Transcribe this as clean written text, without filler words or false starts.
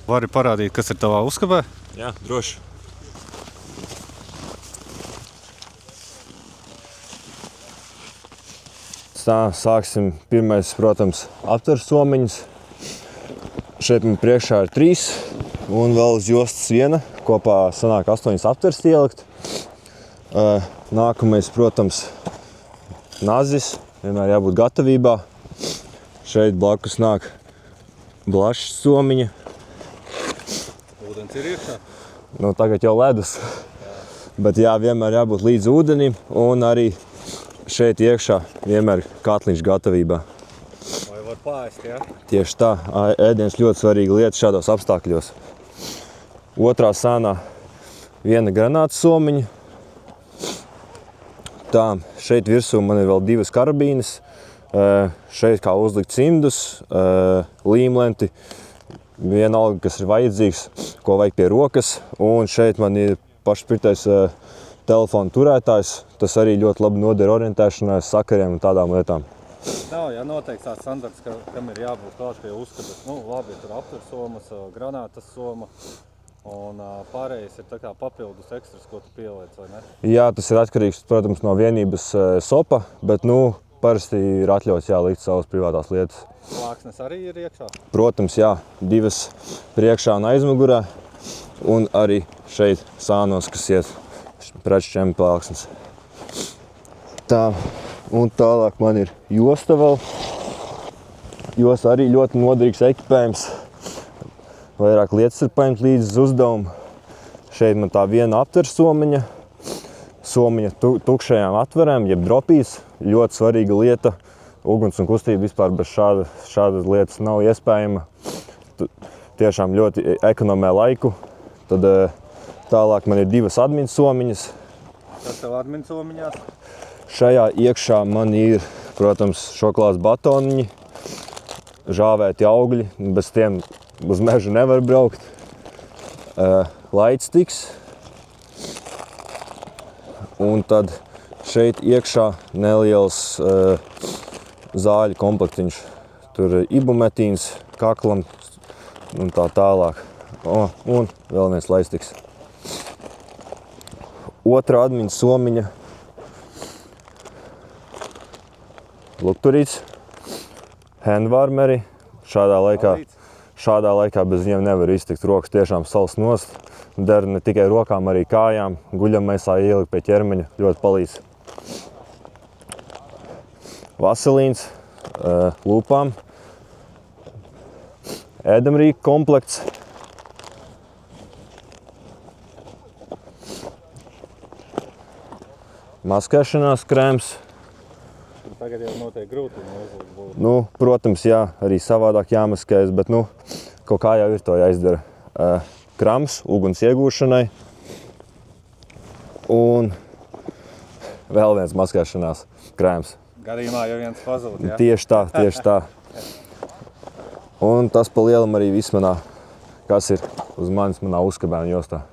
Vari parādīt, kas ir tavā uzkabē? Jā, droši. Tā, sāksim pirmais, protams, aptveres somiņas. Šeit man priekšā ir 3 un vēl uz jostas 1. Kopā sanāk 8 aptveres ielikt. Nākamais, protams, nazis. Vienmēr jābūt gatavībā. Šeit blakus nāk blašs somiņa. Ūdens ir iekšā? Nu, tagad jau ledus. Bet jā, vienmēr jābūt līdz ūdenim un arī šeit iekšā vienmēr katliņš gatavībā. Vai var paēst, jā? Tieši tā, ēdiens ļoti svarīga lieta šādos apstākļos. Otrā sānā 1 granātas somiņa. Tā, šeit virsū man ir vēl 2 karabīnes. Šeit kā uzlikt cimdus, līmlenti, vienalga, kas ir vajadzīgs, ko vajag pie rokas. Un šeit man ir pašpirtais telefona turētājs. Tas arī ļoti labi noder orientēšanai, sakariem un tādām lietām. Nav, ja noteikti tāds standarts, kam ir jābūt klāt pie uzkabes. Nu, labi, tur aptveres somas, granātas soma un pārējais ir tā kā papildus ekstras, ko tu pieliec, vai ne? Jā, tas ir atkarīgs, protams, no vienības sopa, bet, parasti ir atļauts likt savas privātās lietas. Plāksnes arī ir iekšā? Protams, jā, 2 priekšā un aizmugurā un arī šeit sānos, kas iet pretšķēma plāksnes. Tā, un tālāk man ir josta vēl. Josta arī ļoti noderīgs ekipējums. Vairāk lietas ir paņemt līdzi uz uzdevumu. Šeit man tā 1 aptveres somiņa. Somiņa tukšajām atverēm, jeb dropīs. Ļoti svarīga lieta. Uguns un kustība vispār bez šādas lietas nav iespējama. Tiešām ļoti ekonomē laiku. Tad tālāk man ir 2 admin somiņas. Kas tev admin somiņās? Šajā iekšā man ir, protams, šokolādes batoniņi, žāvēti augļi. Bez tiem uz mežu nevar braukt. Lightstix. Un tad šeit iekšā neliels zāļu komplektiņš. Tur ir ibumetīns, kaklam un tā tālāk. Un vēl viens Lightstix. Otra admin somiņa. Lukturīts, handvarmeri. Šādā laikā bez viņiem nevar iztikt. Rokas tiešām sals nost. Der ne tikai rokām, arī kājām. Guļamaisā ielikt pie ķermeņa ļoti palīdz. Vaselīns, lūpām. Ēdamrīka komplekts. Maskēšanās krēms. Tagad jau notiek grūti uzlikt būtu. Nu, protams, jā, arī savādāk jāmaskējas, bet kaut kā jau ir to jāizdara. Krams uguns iegūšanai un vēl viens maskēšanās krēms. Gadījumā jau viens pazūd, jā? Tieši tā. Un tas pa lielam arī viss manā, kas ir uz manā uzkabē un jostā.